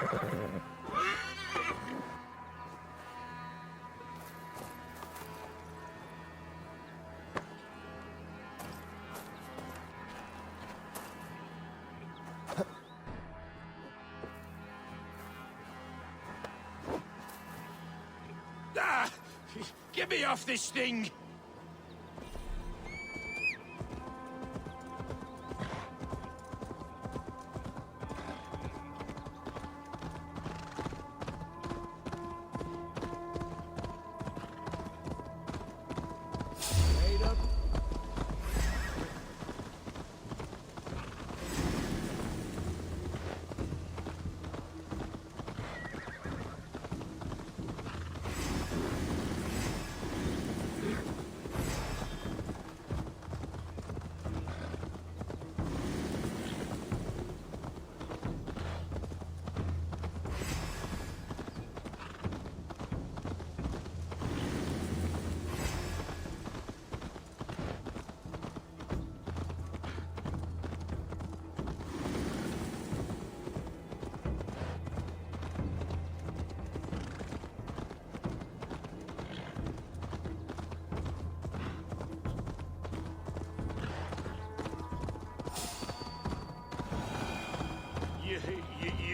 Ah! Get me off this thing!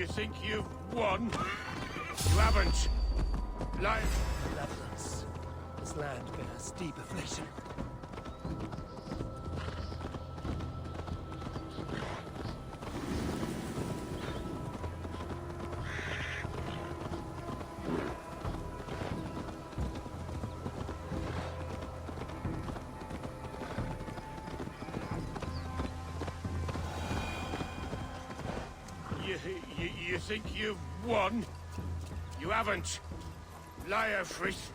You think you've won? You haven't. Malevolence. This land bears deep affliction. You think you've won? You haven't. Liar, Frith.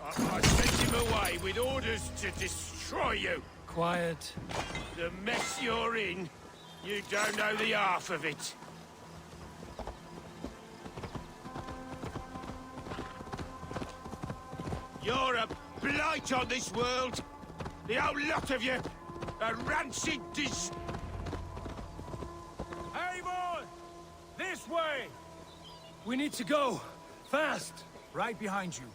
I sent him away with orders to destroy you. Quiet. The mess you're in, you don't know the half of it. You're a blight on this world. The whole lot of you. A rancid Hey, boy! This way! We need to go. Fast! Right behind you.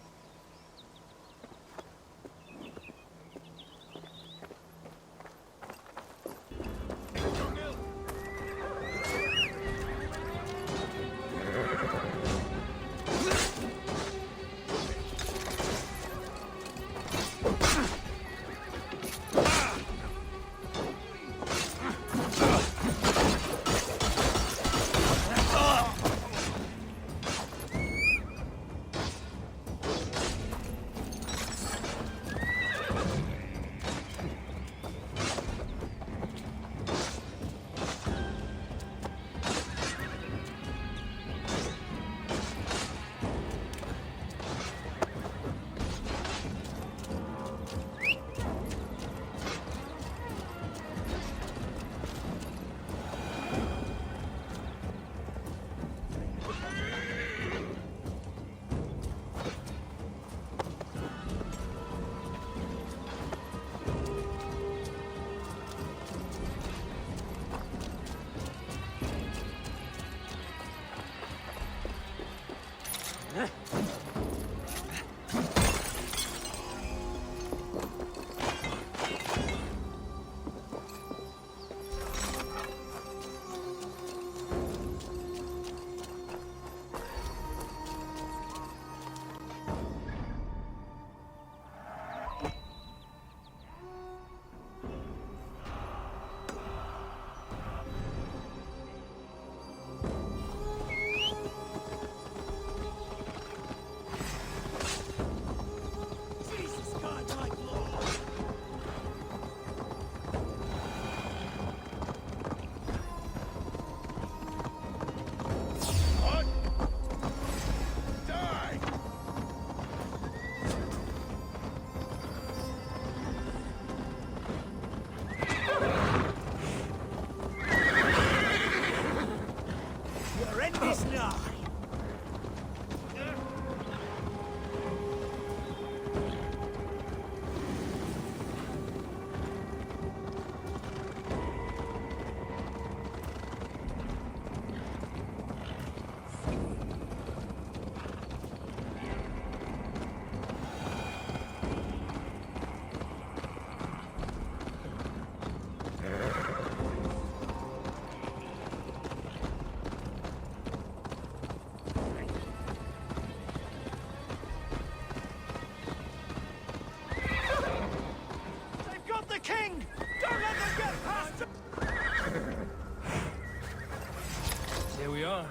we are.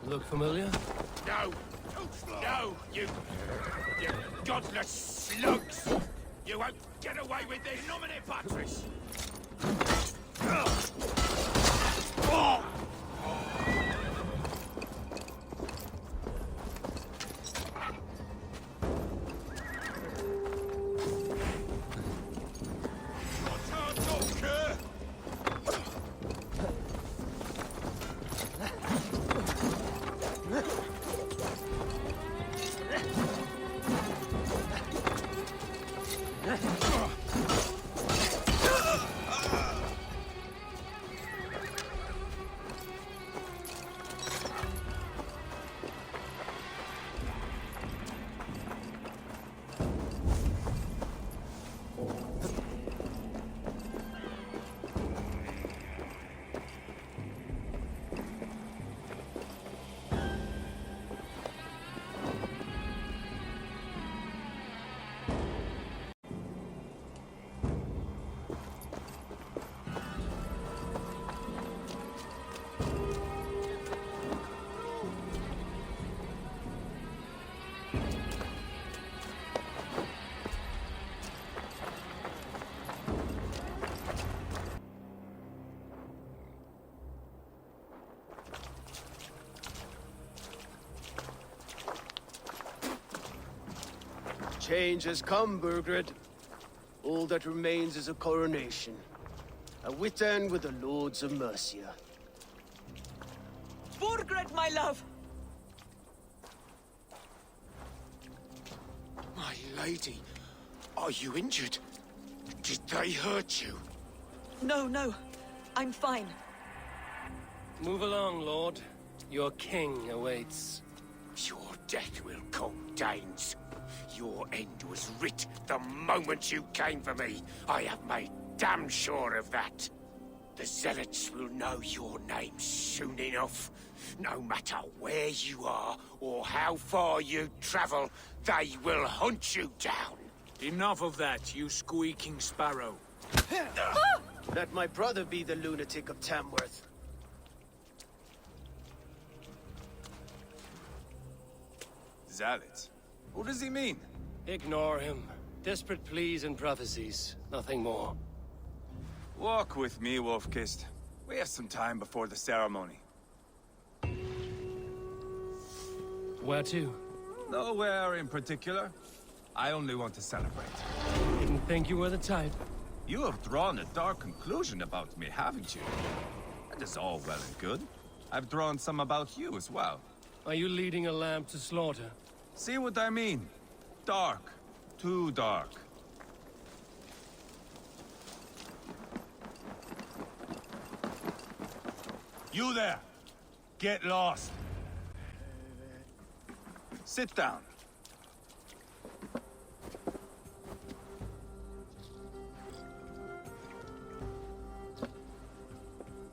Look familiar? No! No, you godless slugs! You won't get away with this! Nomine Patris! Change has come, Burgred. All that remains is a coronation. A wit end with the Lords of Mercia. Burgred, my love! My lady, are you injured? Did they hurt you? No, no. I'm fine. Move along, Lord. Your king awaits. Your death will come, Danes. Your end was writ the moment you came for me. I have made damn sure of that. The Zealots will know your name soon enough. No matter where you are or how far you travel, they will hunt you down. Enough of that, you squeaking sparrow. Let my brother be the lunatic of Tamworth. Zealots? What does he mean? Ignore him. Desperate pleas and prophecies. Nothing more. Walk with me, Wolfkist. We have some time before the ceremony. Where to? Nowhere in particular. I only want to celebrate. Didn't think you were the type. You have drawn a dark conclusion about me, haven't you? That is all well and good. I've drawn some about you as well. Are you leading a lamb to slaughter? See what I mean? Dark. Too dark. You there! Get lost! Sit down.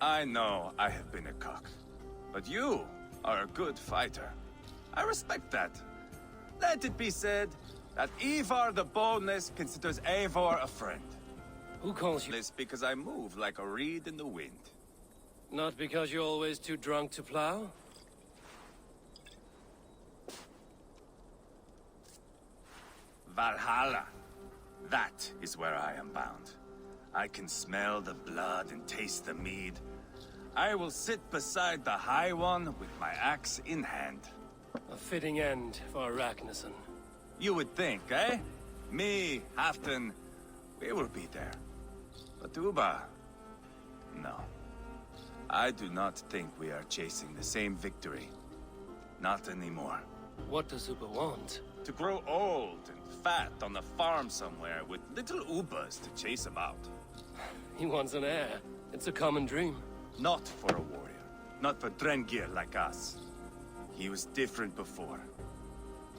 I know I have been a cock, but you are a good fighter. I respect that. Let it be said that Ivar the Boneless considers Eivor a friend. Who calls you? This because I move like a reed in the wind. Not because you're always too drunk to plow? Valhalla. That is where I am bound. I can smell the blood and taste the mead. I will sit beside the High One with my axe in hand. A fitting end for Arachnason. You would think, eh? Me, Halfdan, we will be there. But Uba... no. I do not think we are chasing the same victory. Not anymore. What does Uba want? To grow old and fat on a farm somewhere with little Ubas to chase about. He wants an heir. It's a common dream. Not for a warrior. Not for Drengir like us. He was different before.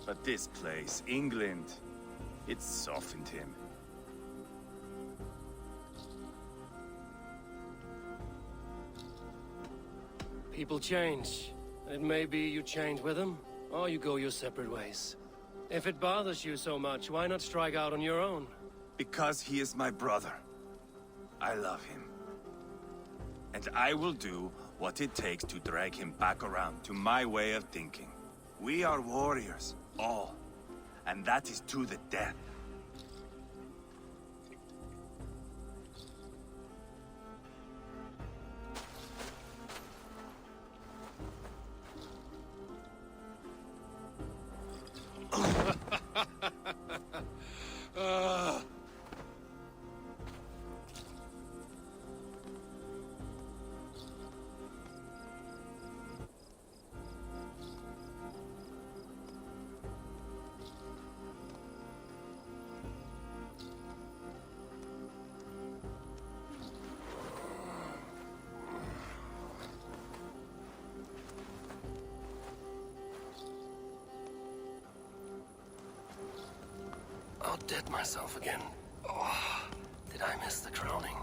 But this place, England, it softened him. People change. And it may be you change with them, or you go your separate ways. If it bothers you so much, why not strike out on your own? Because he is my brother. I love him. And I will do what it takes to drag him back around to my way of thinking. We are warriors, all. And that is to the death. I'll dead myself again. Oh, did I miss the drowning?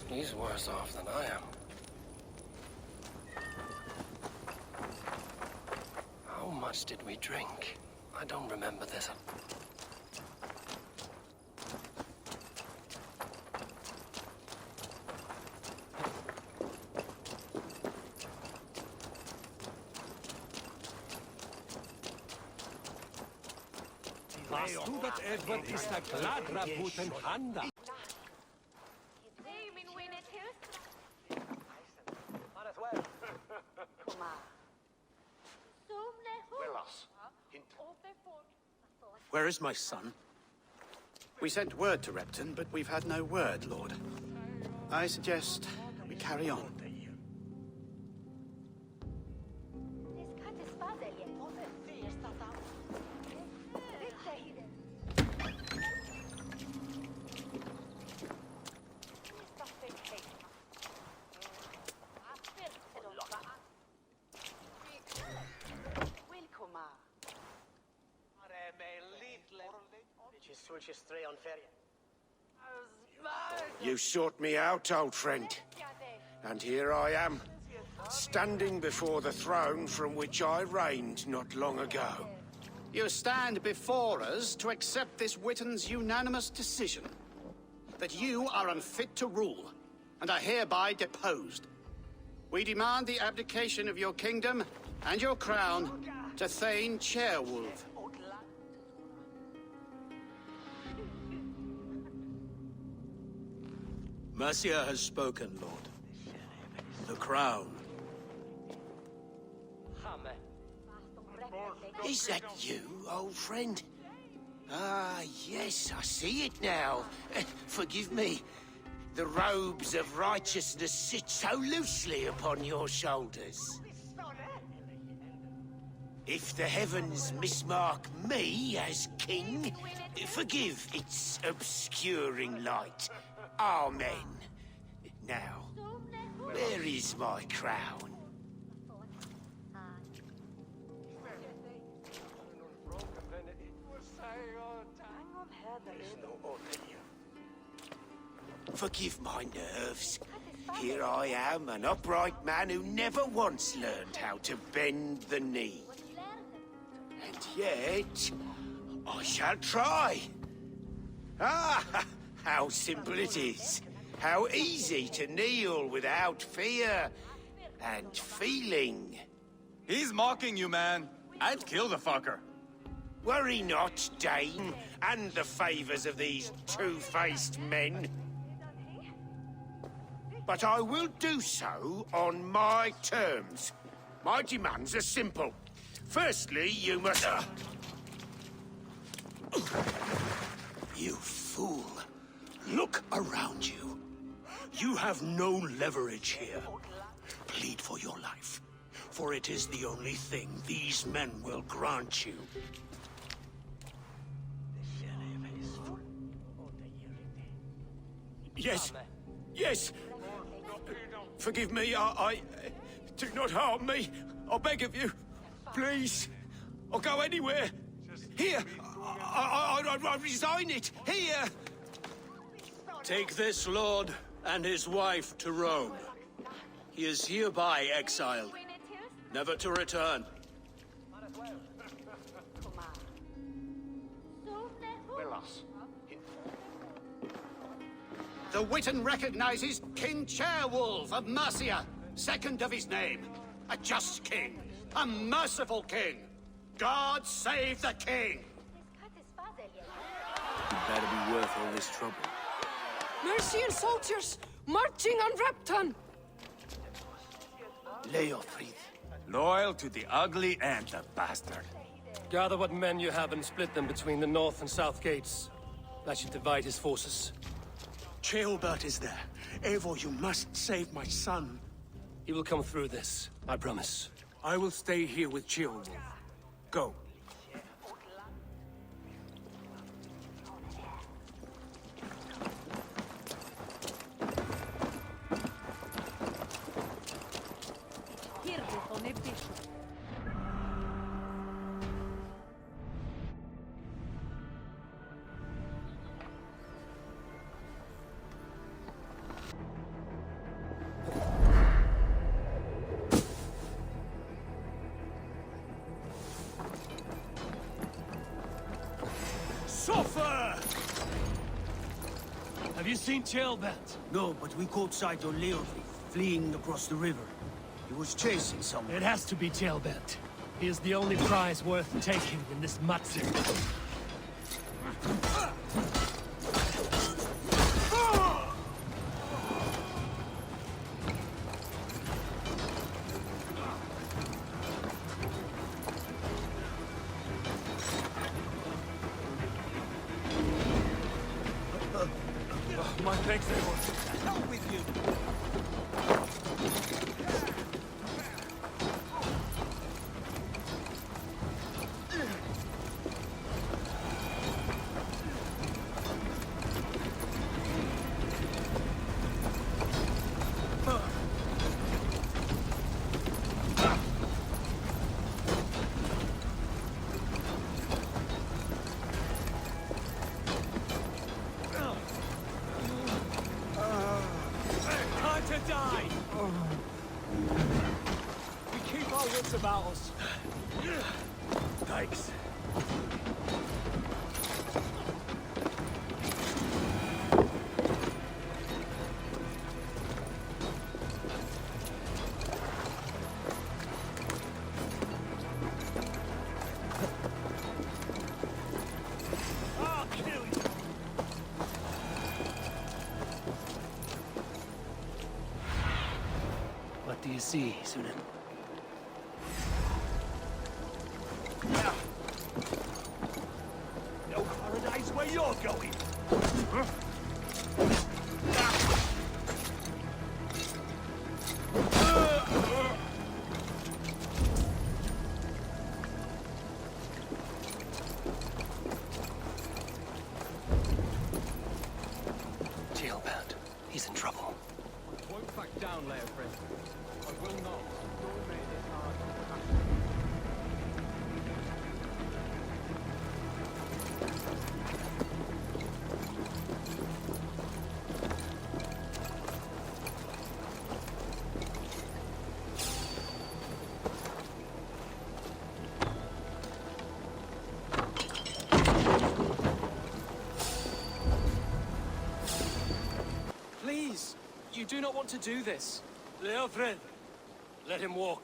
He's worse off than I am. How much did we drink? I don't remember this. Weißt du, dass Edward ist der kladra guten Handa? Where is my son? We sent word to Repton, but we've had no word, Lord. I suggest we carry on. You sought me out, old friend. And here I am, standing before the throne from which I reigned not long ago. You stand before us to accept this Witten's unanimous decision that you are unfit to rule and are hereby deposed. We demand the abdication of your kingdom and your crown to Thane Chairwolf. Mercia has spoken, Lord. The crown. Is that you, old friend? Ah, yes, I see it now. Forgive me. The robes of righteousness sit so loosely upon your shoulders. If the heavens mismark me as king, forgive its obscuring light. Amen. Now, where is my crown? Forgive my nerves. Here I am, an upright man who never once learned how to bend the knee. And yet, I shall try. Ah, how simple it is. How easy to kneel without fear and feeling. He's mocking you, man. I'd kill the fucker. Worry not, Dane, and the favors of these two-faced men. But I will do so on my terms. My demands are simple. Firstly, you must... You fool. Look around you. You have no leverage here. Plead for your life, for it is the only thing these men will grant you. Yes. Yes. Forgive me, I... Do not harm me. I beg of you. Please. I'll go anywhere. Here. I resign it. Here. Take this lord and his wife to Rome. He is hereby exiled, never to return. The Witan recognizes King Chairwolf of Mercia, second of his name. A just king, a merciful king. God save the king! You better be worth all this trouble. Mercian soldiers marching on Repton. Leofrid. Loyal to the ugly and the bastard. Gather what men you have and split them between the north and south gates. That should divide his forces. Ceolbert is there. Eivor, you must save my son. He will come through this, I promise. I will stay here with Ceolwulf. Go. Suffer! Have you seen Ceolbert? No, but we caught sight of Leofrid fleeing across the river. He was chasing someone. It has to be Ceolbert. He is the only prize worth taking in this Matsu. My thanks, Eivor. Hell with you! Time to die! We keep our wits about us. Thanks. I'll kill you! What do you see, Sunan? No paradise where you're going. Ceolbert. He's in trouble. Won't back down, Leofrid. I will not. Please, you do not want to do this. Leofrid, let him walk.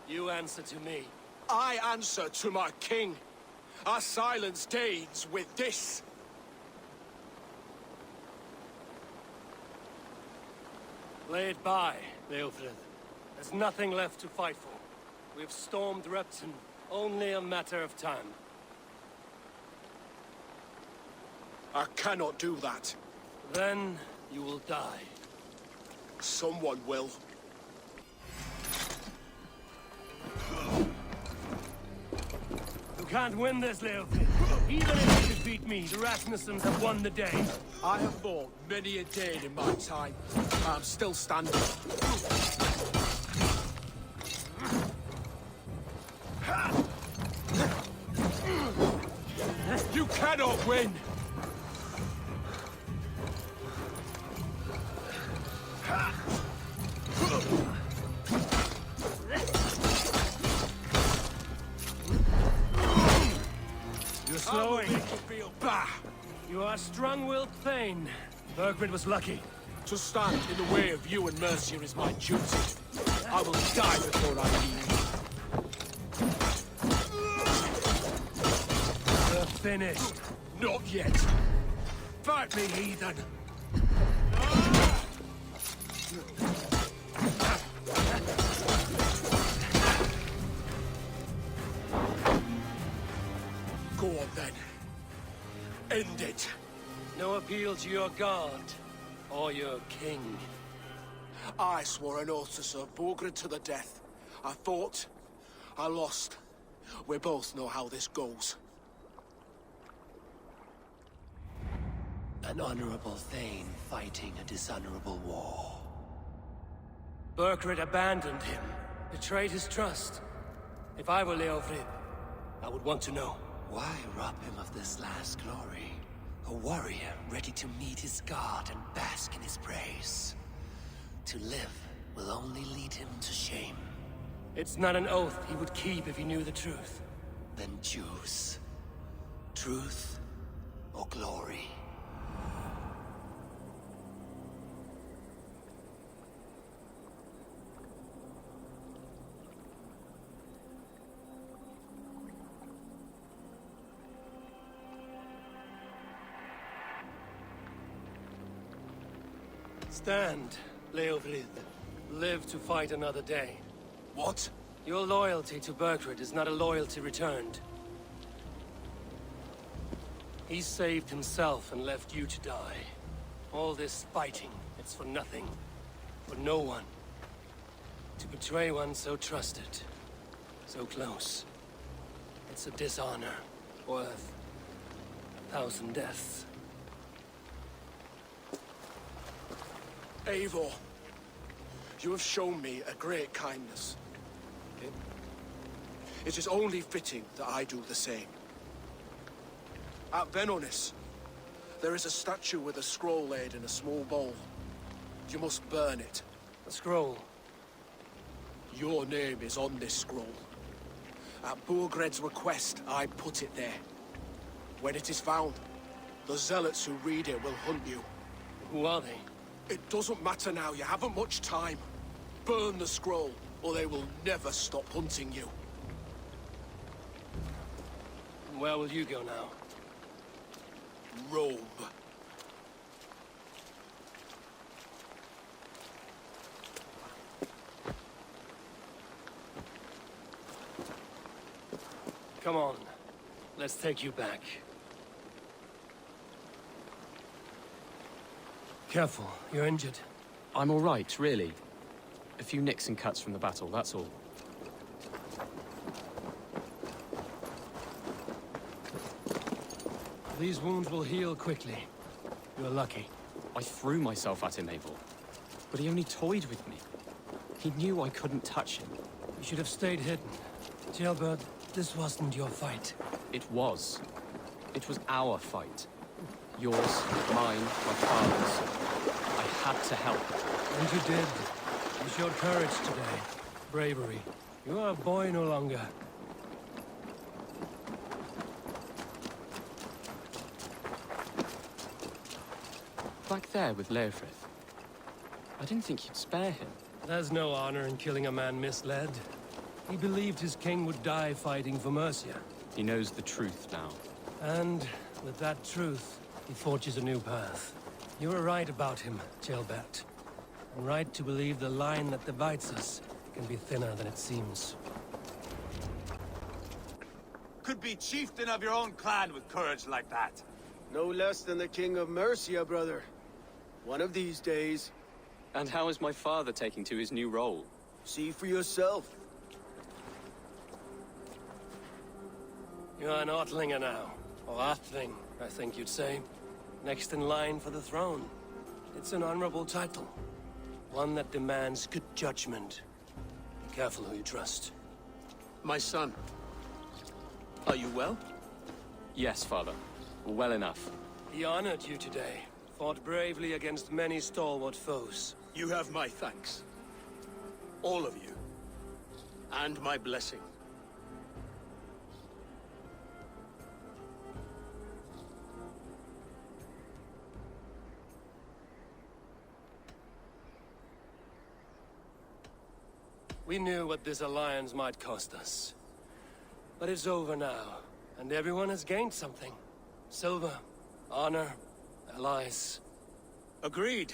You answer to me. I answer to my king. I silence Danes with this. Lay it by, Leofrid. There's nothing left to fight for. We've stormed Repton. Only a matter of time. I cannot do that. Then you will die. Someone will. You can't win this, Leofrid. Even if you defeat me, the Rasmussens have won the day. I have fought many a day in my time. I'm still standing. You cannot win! You're slowing. Bah! You are strong-willed Thane. Bergrid was lucky. To stand in the way of you and Mercia is my duty. I will die before I leave. You're finished. Not yet. Fight me, heathen. Go on then. End it. No appeal to your god or your king. I swore an oath to serve Borgred to the death. I fought. I lost. We both know how this goes. An honorable Thane fighting a dishonorable war. Berkred abandoned him, betrayed his trust. If I were Leofrid, I would want to know. Why rob him of this last glory? A warrior ready to meet his god and bask in his praise. To live will only lead him to shame. It's not an oath he would keep if he knew the truth. Then choose. Truth or glory. Stand, Leofrid. Live to fight another day. What? Your loyalty to Berkred is not a loyalty returned. He saved himself and left you to die. All this fighting, it's for nothing. For no one. To betray one so trusted, so close. It's a dishonor worth 1,000 deaths. Eivor, you have shown me a great kindness. It is only fitting that I do the same. At Venonis, there is a statue with a scroll laid in a small bowl. You must burn it. A scroll? Your name is on this scroll. At Borgred's request, I put it there. When it is found, the zealots who read it will hunt you. Who are they? It doesn't matter now, you haven't much time. Burn the scroll, or they will never stop hunting you. Where will you go now? Rome. Come on. Let's take you back. Careful, you're injured. I'm all right, really. A few nicks and cuts from the battle, that's all. These wounds will heal quickly. You're lucky. I threw myself at him, Eivor. But he only toyed with me. He knew I couldn't touch him. You should have stayed hidden. Jailbird, this wasn't your fight. It was. It was our fight. Yours, mine, my father's. I had to help. And you did. You showed courage today. Bravery. You are a boy no longer. Back there with Leofrid. I didn't think you'd spare him. There's no honor in killing a man misled. He believed his king would die fighting for Mercia. He knows the truth now. And with that truth, he forges a new path. You were right about him, Jailbert. And right to believe the line that divides us can be thinner than it seems. Could be chieftain of your own clan with courage like that. No less than the King of Mercia, brother. One of these days. And how is my father taking to his new role? See for yourself. You're an Ortlinger now. Or Athling, I think you'd say. Next in line for the throne. It's an honorable title. One that demands good judgment. Be careful who you trust. My son, are you well? Yes, father. Well enough. He honored you today. Fought bravely against many stalwart foes. You have my thanks. All of you. And my blessing. We knew what this alliance might cost us. But it's over now, and everyone has gained something. Silver, honor, allies. Agreed.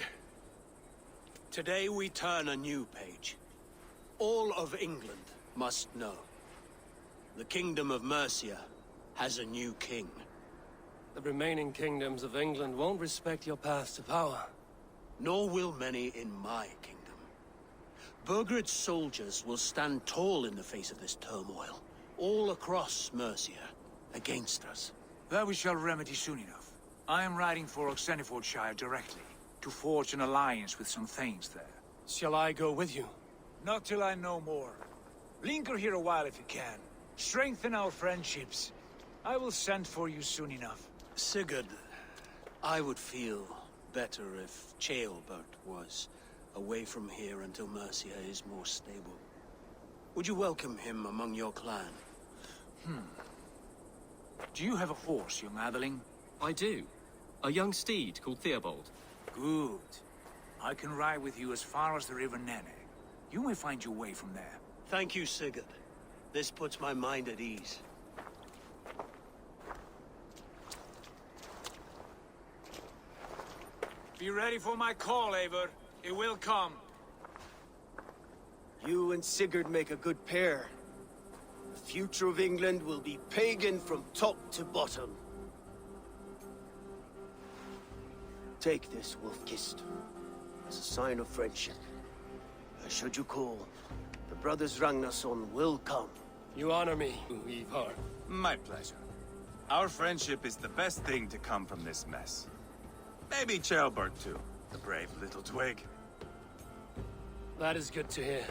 Today we turn a new page. All of England must know. The Kingdom of Mercia has a new king. The remaining kingdoms of England won't respect your path to power. Nor will many in my kingdom. Burgred's soldiers will stand tall in the face of this turmoil, all across Mercia, against us. That we shall remedy soon enough. I am riding for Oxenfordshire directly, to forge an alliance with some thanes there. Shall I go with you? Not till I know more. Linger here a while if you can. Strengthen our friendships. I will send for you soon enough. Sigurd, I would feel better if Ceolbert was away from here until Mercia is more stable. Would you welcome him among your clan? Do you have a horse, young Atheling? I do. A young steed called Theobald. Good. I can ride with you as far as the River Nene. You may find your way from there. Thank you, Sigurd. This puts my mind at ease. Be ready for my call, Eivor. It will come. You and Sigurd make a good pair. The future of England will be pagan from top to bottom. Take this, Wolf-Kissed, as a sign of friendship. Should you call, the brothers Ragnarsson will come. You honor me, Ivar. My pleasure. Our friendship is the best thing to come from this mess. Maybe Ceolbert too, the brave little twig. That is good to hear.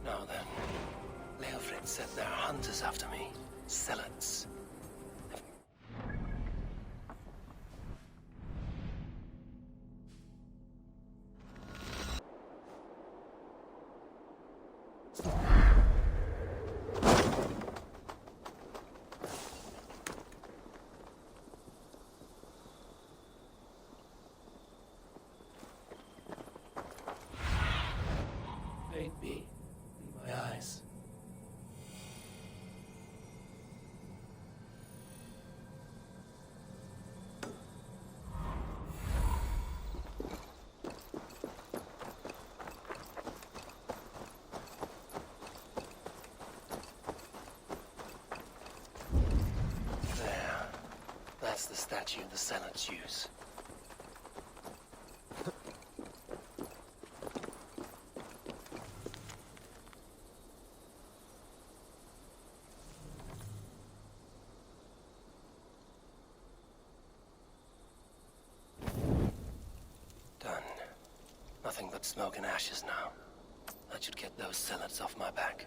Now then, Leofrid said there are hunters after me. Zealots. Aid me. My eyes. There. That's the statue the Zealots use. Done. Nothing but smoke and ashes now. That should get those zealots off my back.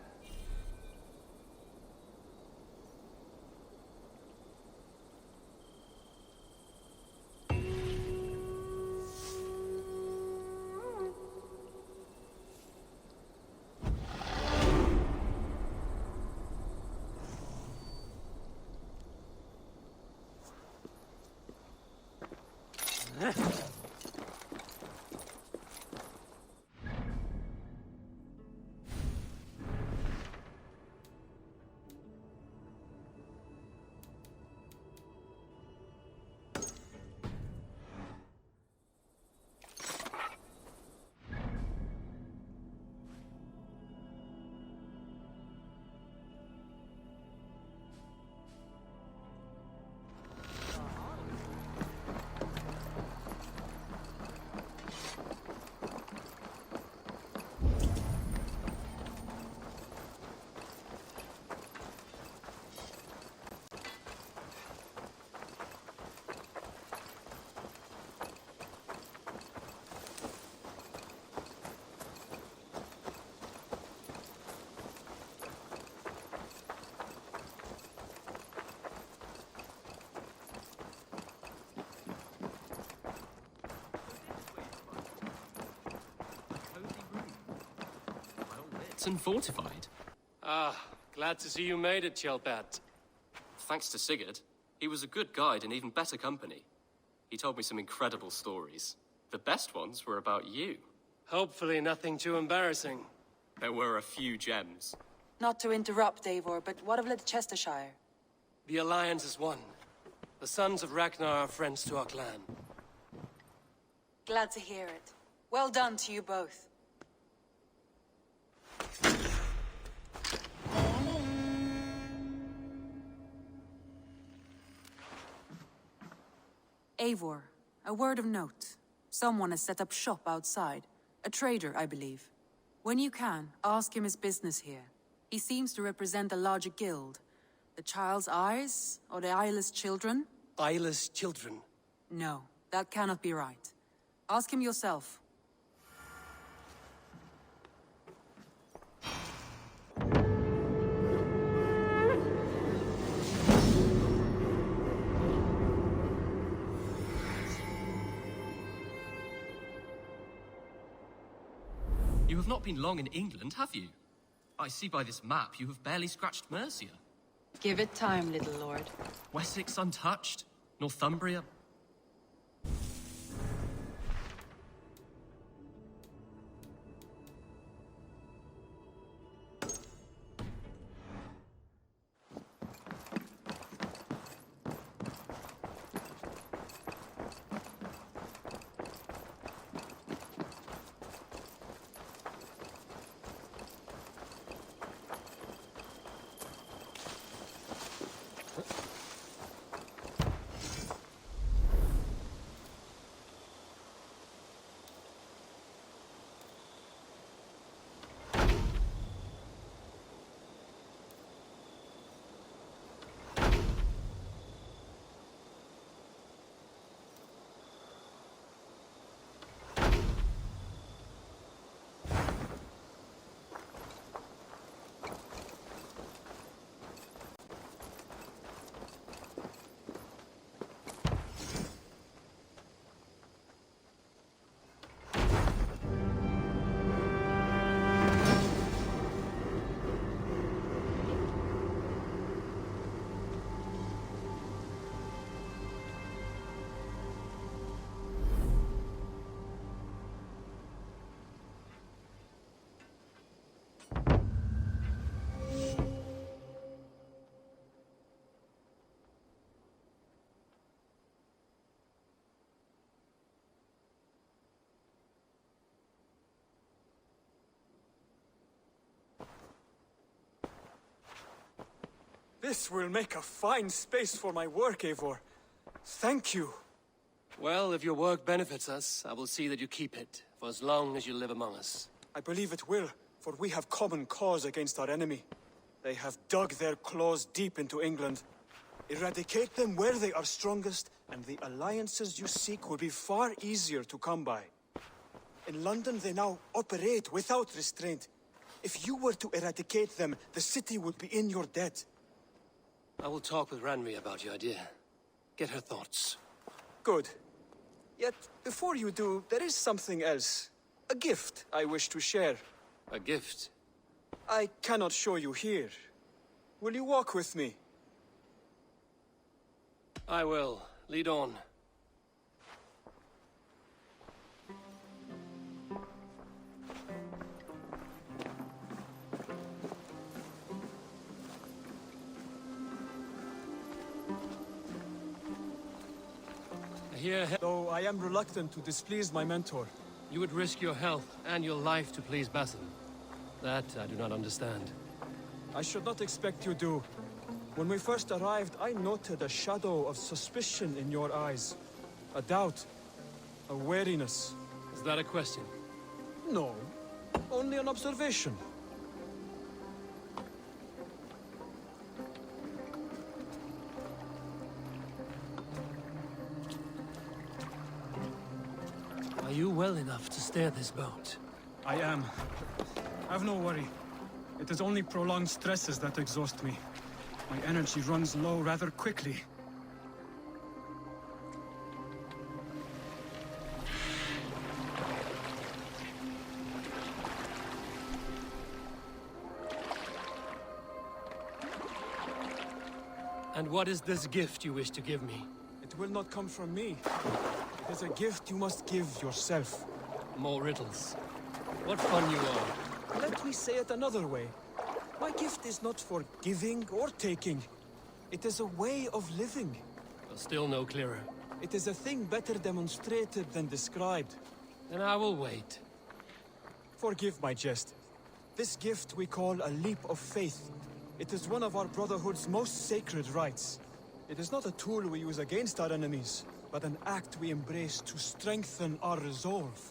and fortified. Ah, glad to see you made it, Chelpat. Thanks to Sigurd. He was a good guide and even better company. He told me some incredible stories. The best ones were about you. Hopefully nothing too embarrassing. There were a few gems. Not to interrupt, Eivor, but what of Leicestershire? The Alliance is one. The sons of Ragnar are friends to our clan. Glad to hear it. Well done to you both. Eivor, a word of note. Someone has set up shop outside. A trader, I believe. When you can, ask him his business here. He seems to represent a larger guild. The Child's Eyes, or the Eyeless Children? Eyeless children? No, that cannot be right. Ask him yourself. You have not been long in England, have you? I see by this map you have barely scratched Mercia. Give it time, little lord. Wessex untouched? Northumbria? This will make a fine space for my work, Eivor. Thank you. Well, if your work benefits us, I will see that you keep it, for as long as you live among us. I believe it will, for we have common cause against our enemy. They have dug their claws deep into England. Eradicate them where they are strongest, and the alliances you seek will be far easier to come by. In London, they now operate without restraint. If you were to eradicate them, the city would be in your debt. I will talk with Ranri about your idea. Get her thoughts. Good. Yet, before you do, there is something else. A gift I wish to share. A gift? I cannot show you here. Will you walk with me? I will. Lead on. Though I am reluctant to displease my mentor. You would risk your health and your life to please Basin. That I do not understand. I should not expect you do. When we first arrived, I noted a shadow of suspicion in your eyes. A doubt. A wariness. Is that a question? No. Only an observation. Are you well enough to steer this boat? I am. Have no worry. It is only prolonged stresses that exhaust me. My energy runs low rather quickly. And what is this gift you wish to give me? It will not come from me. It is a gift you must give yourself. More riddles. What fun you are. Let me say it another way. My gift is not for giving or taking. It is a way of living. Still no clearer. It is a thing better demonstrated than described. Then I will wait. Forgive my jest. This gift we call a leap of faith. It is one of our Brotherhood's most sacred rites. It is not a tool we use against our enemies, but an act we embrace to strengthen our resolve.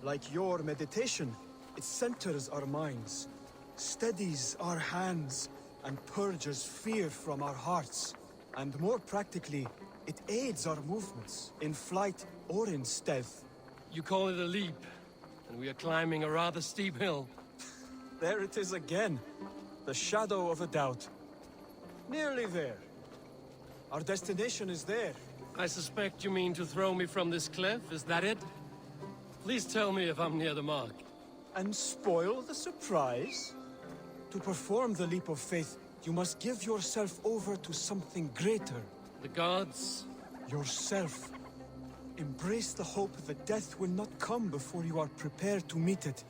Like your meditation, it centers our minds, steadies our hands, and purges fear from our hearts. And more practically, it aids our movements, in flight or in stealth. You call it a leap, and we are climbing a rather steep hill. There it is again. The shadow of a doubt. Nearly there. Our destination is there. I suspect you mean to throw me from this cliff, is that it? Please tell me if I'm near the mark. And spoil the surprise? To perform the leap of faith, you must give yourself over to something greater. The gods? Yourself. Embrace the hope that death will not come before you are prepared to meet it.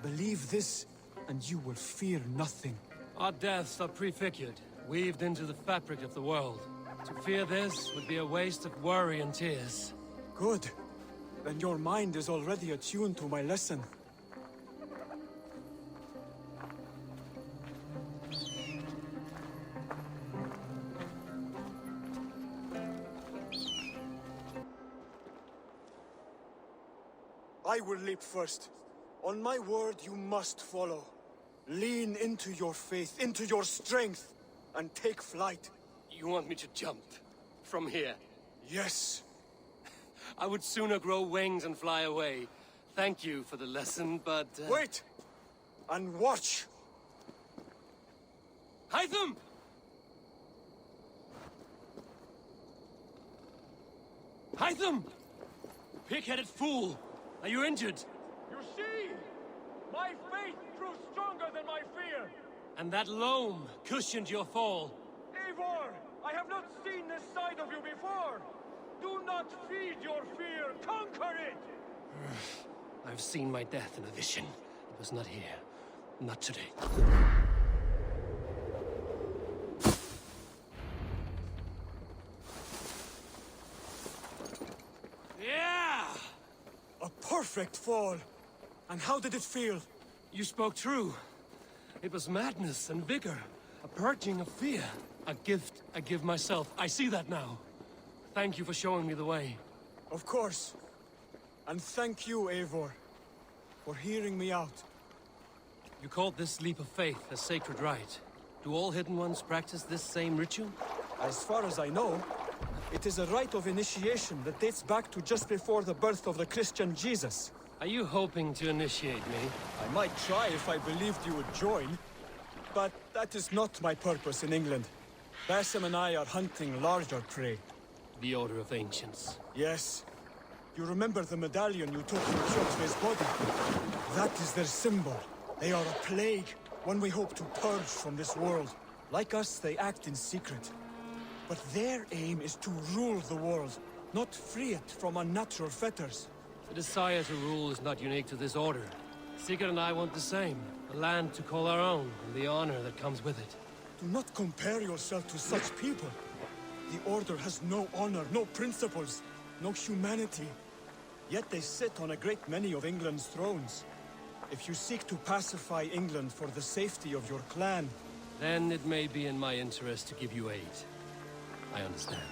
Believe this, and you will fear nothing. Our deaths are prefigured, weaved into the fabric of the world. To fear this would be a waste of worry and tears. Good. Then your mind is already attuned to my lesson. I will leap first. On my word, you must follow. Lean into your faith, into your strength, and take flight. You want me to jump? From here? Yes. I would sooner grow wings and fly away. Thank you for the lesson, but... Wait! And watch! Hytham! Hytham! Pig-headed fool! Are you injured? You see? My faith grew stronger than my fear. And that loam cushioned your fall. Eivor, I have not seen this side of you before. Do not feed your fear. Conquer it! I've seen my death in a vision. It was not here. Not today. Yeah! A perfect fall! And how did it feel? You spoke true. It was madness and vigor. A purging of fear. A gift I give myself. I see that now. Thank you for showing me the way. Of course. And thank you, Eivor, for hearing me out. You called this leap of faith a sacred rite. Do all Hidden Ones practice this same ritual? As far as I know, it is a rite of initiation that dates back to just before the birth of the Christian Jesus. Are you hoping to initiate me? I might try if I believed you would join, but that is not my purpose in England. Basim and I are hunting larger prey. The Order of Ancients. Yes. You remember the medallion you took from Kjotve's body? That is their symbol. They are a plague, one we hope to purge from this world. Like us, they act in secret. But their aim is to rule the world, not free it from unnatural fetters. The desire to rule is not unique to this order. Sigurd and I want the same. A land to call our own, and the honor that comes with it. Do not compare yourself to such people. The Order has no honor, no principles, no humanity. Yet they sit on a great many of England's thrones. If you seek to pacify England for the safety of your clan... Then it may be in my interest to give you aid. I understand.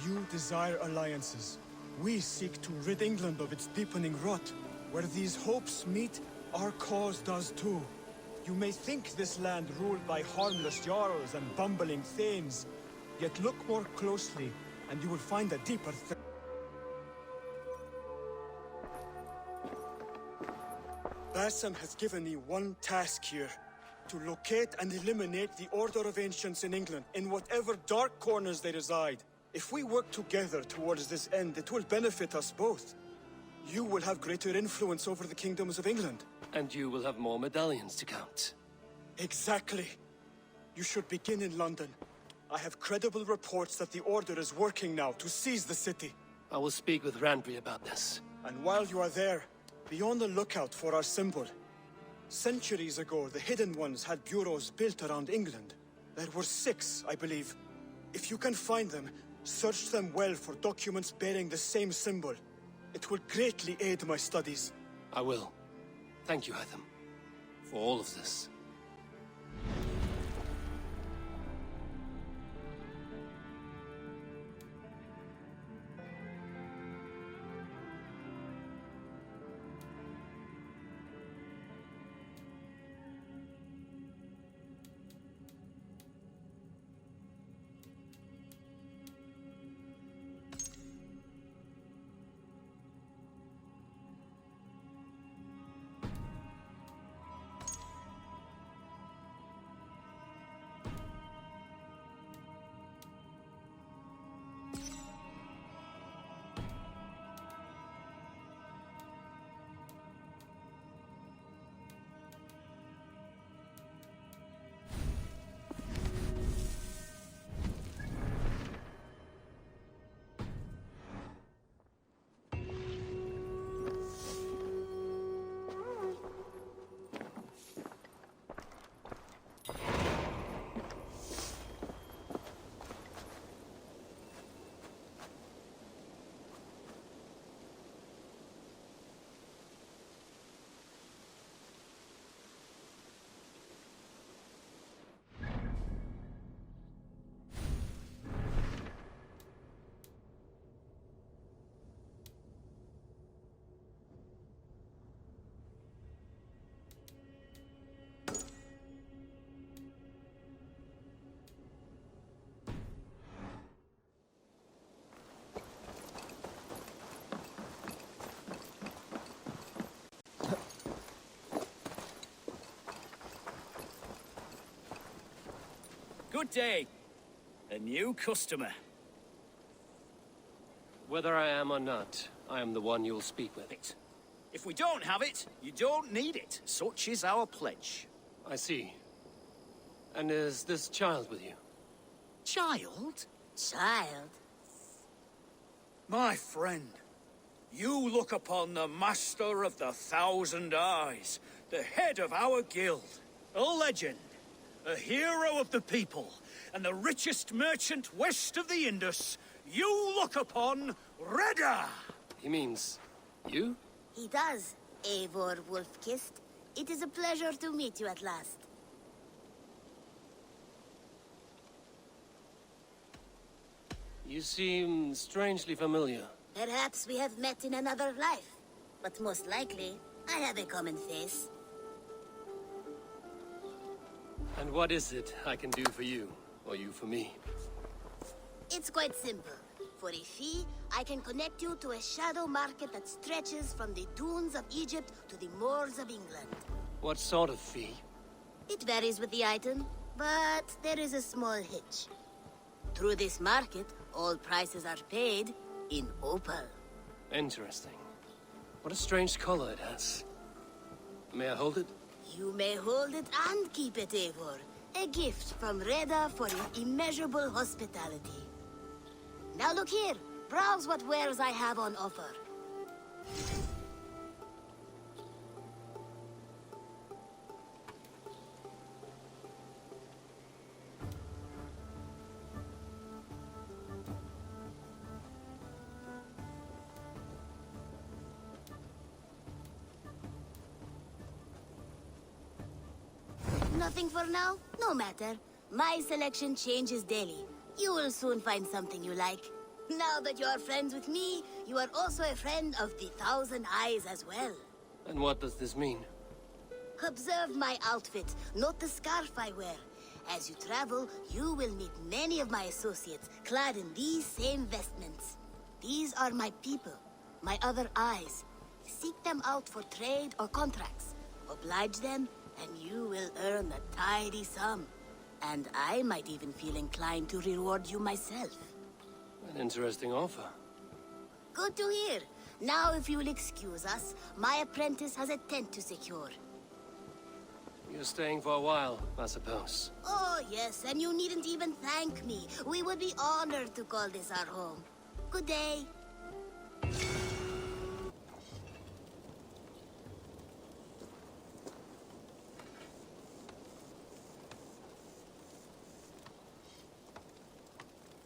You desire alliances. We seek to rid England of its deepening rot. Where these hopes meet, our cause does too. You may think this land ruled by harmless jarls and bumbling thanes. Yet look more closely, and you will find a deeper thing. Basim has given me one task here. To locate and eliminate the Order of Ancients in England, in whatever dark corners they reside. If we work together towards this end, it will benefit us both. You will have greater influence over the kingdoms of England. And you will have more medallions to count. Exactly. You should begin in London. I have credible reports that the Order is working now to seize the city. I will speak with Randbury about this. And while you are there, be on the lookout for our symbol. Centuries ago, the Hidden Ones had bureaus built around England. There were 6, I believe. If you can find them, search them well for documents bearing the same symbol. It will greatly aid my studies. I will. Thank you, Hytham, for all of this. Good day. A new customer. Whether I am or not, I am the one you'll speak with. If we don't have it, you don't need it. Such is our pledge. I see. And is this child with you? Child? Child? My friend, you look upon the Master of the Thousand Eyes, the head of our guild, a legend, a hero of the people, and the richest merchant west of the Indus. You look upon Reda! He means you? He does, Eivor Wolf-Kissed. It is a pleasure to meet you at last. You seem strangely familiar. Perhaps we have met in another life, but most likely, I have a common face. And what is it I can do for you, or you for me? It's quite simple. For a fee, I can connect you to a shadow market that stretches from the dunes of Egypt to the moors of England. What sort of fee? It varies with the item, but there is a small hitch. Through this market, all prices are paid in opal. Interesting. What a strange color it has. May I hold it? You may hold it and keep it, Eivor. A gift from Reda for your immeasurable hospitality. Now look here. Browse what wares I have on offer. Nothing for now? No matter. My selection changes daily. You will soon find something you like. Now that you are friends with me, you are also a friend of the Thousand Eyes as well. And what does this mean? Observe my outfit, note the scarf I wear. As you travel, you will meet many of my associates, clad in these same vestments. These are my people, my other eyes. Seek them out for trade or contracts. Oblige them, and you will earn a tidy sum. And I might even feel inclined to reward you myself. An interesting offer. Good to hear. Now, if you will excuse us, my apprentice has a tent to secure. You're staying for a while, I suppose. Oh, yes, and you needn't even thank me. We would be honored to call this our home. Good day.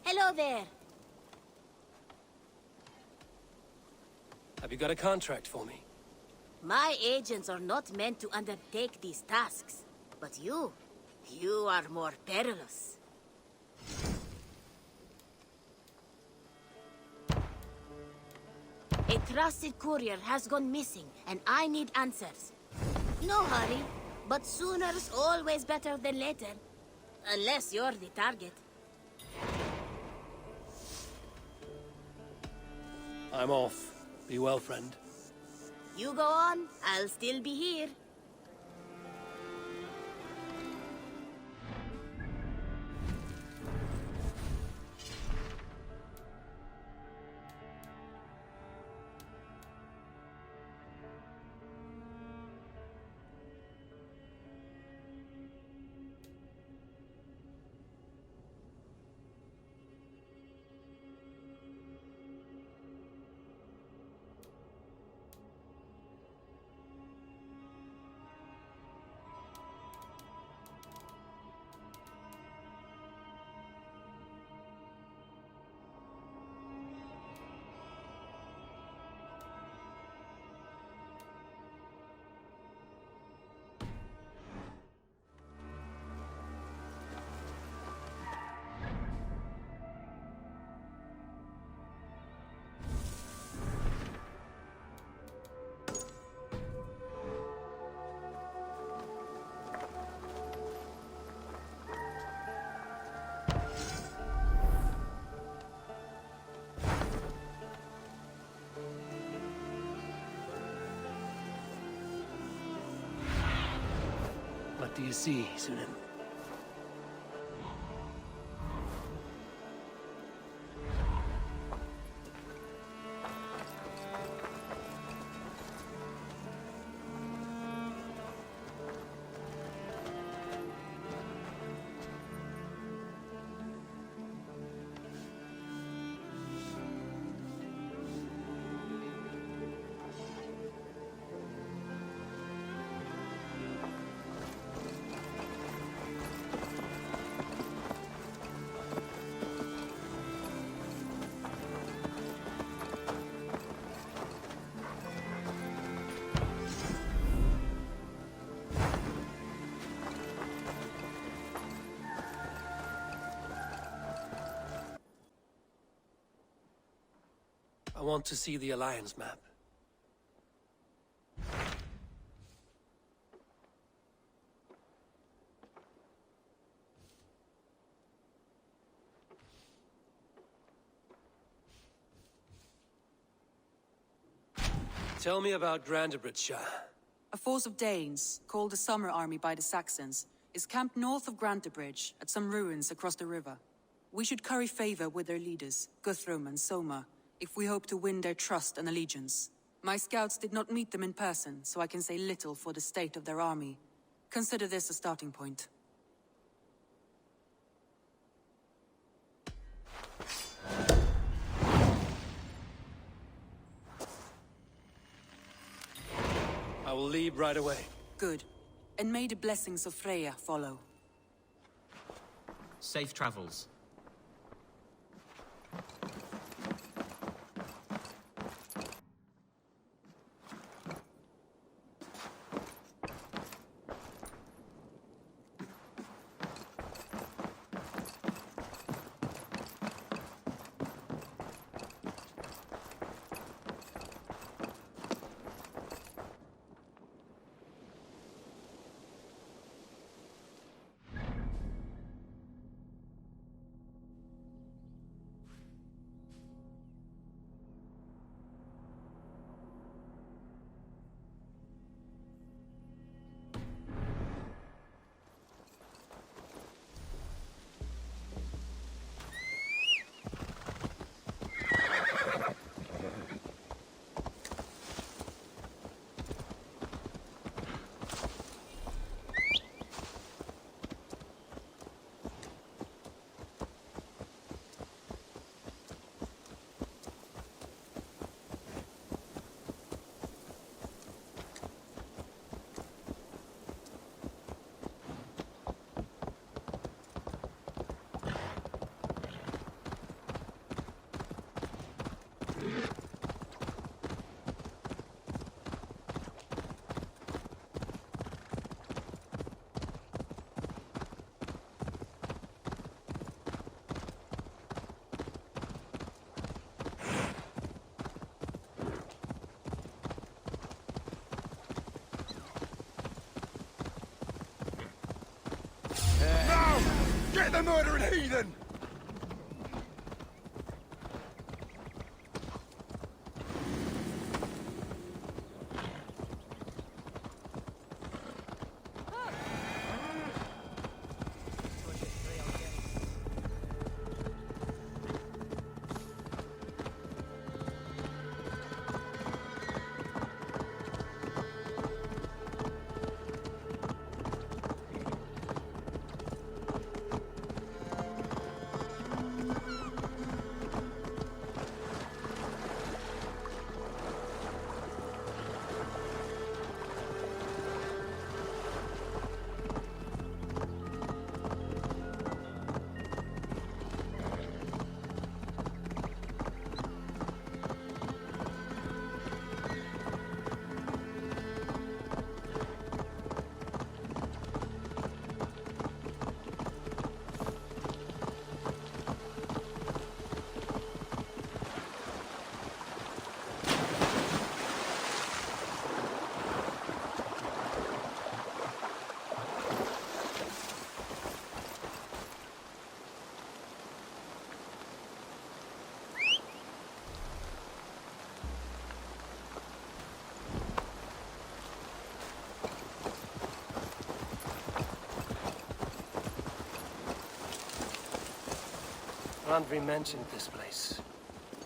Hello there. Have you got a contract for me? My agents are not meant to undertake these tasks. But you are more perilous. A trusted courier has gone missing, and I need answers. No hurry, but sooner's always better than later. Unless you're the target. I'm off. Be well, friend. You go on, I'll still be here. What do you see, Sunan? I want to see the Alliance map. Tell me about Grandebridge. A force of Danes, called the Summer Army by the Saxons, is camped north of Grantebridge at some ruins across the river. We should curry favor with their leaders, Guthrum and Soma, if we hope to win their trust and allegiance. My scouts did not meet them in person, so I can say little for the state of their army. Consider this a starting point. I will leave right away. Good. And may the blessings of Freya follow. Safe travels. Get the murdering heathen! Randvi mentioned this place.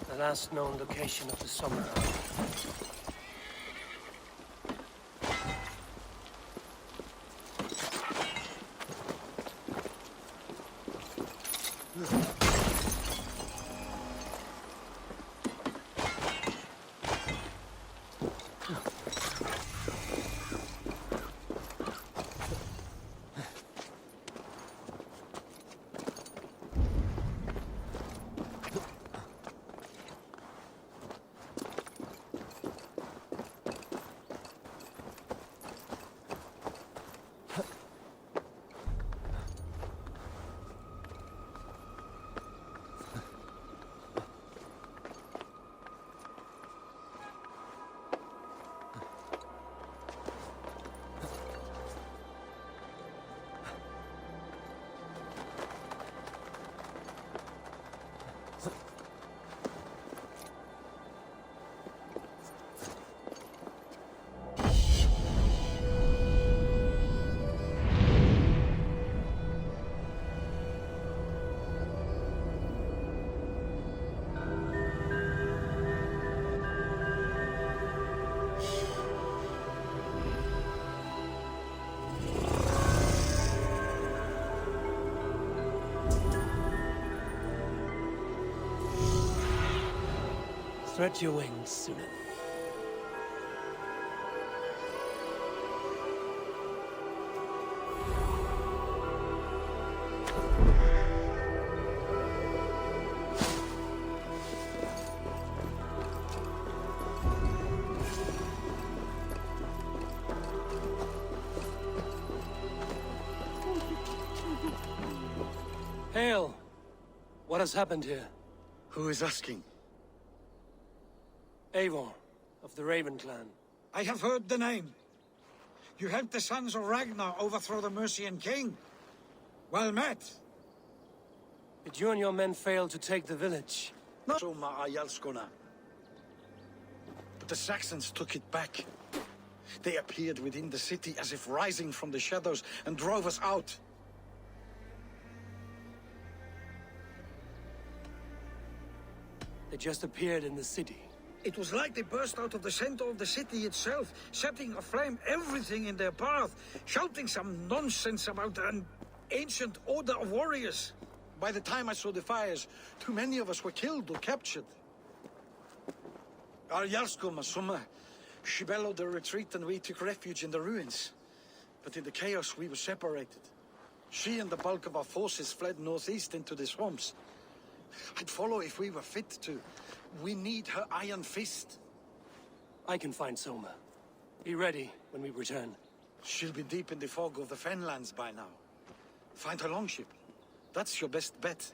The last known location of the summer. Spread your wings, Suna. Hail! What has happened here? Who is asking? Eivor, of the Raven clan. I have heard the name. You helped the sons of Ragnar overthrow the Mercian king. Well met. Did you and your men fail to take the village? No. But the Saxons took it back. They appeared within the city as if rising from the shadows and drove us out. They just appeared in the city. It was like they burst out of the center of the city itself, setting aflame everything in their path, shouting some nonsense about an ancient order of warriors. By the time I saw the fires, too many of us were killed or captured. Our Jarlskum, Masumma, she bellowed the retreat and we took refuge in the ruins. But in the chaos, we were separated. She and the bulk of our forces fled northeast into the swamps. I'd follow if we were fit to. We need her iron fist. I can find Soma. Be ready when we return. She'll be deep in the fog of the Fenlands by now. Find her longship. That's your best bet.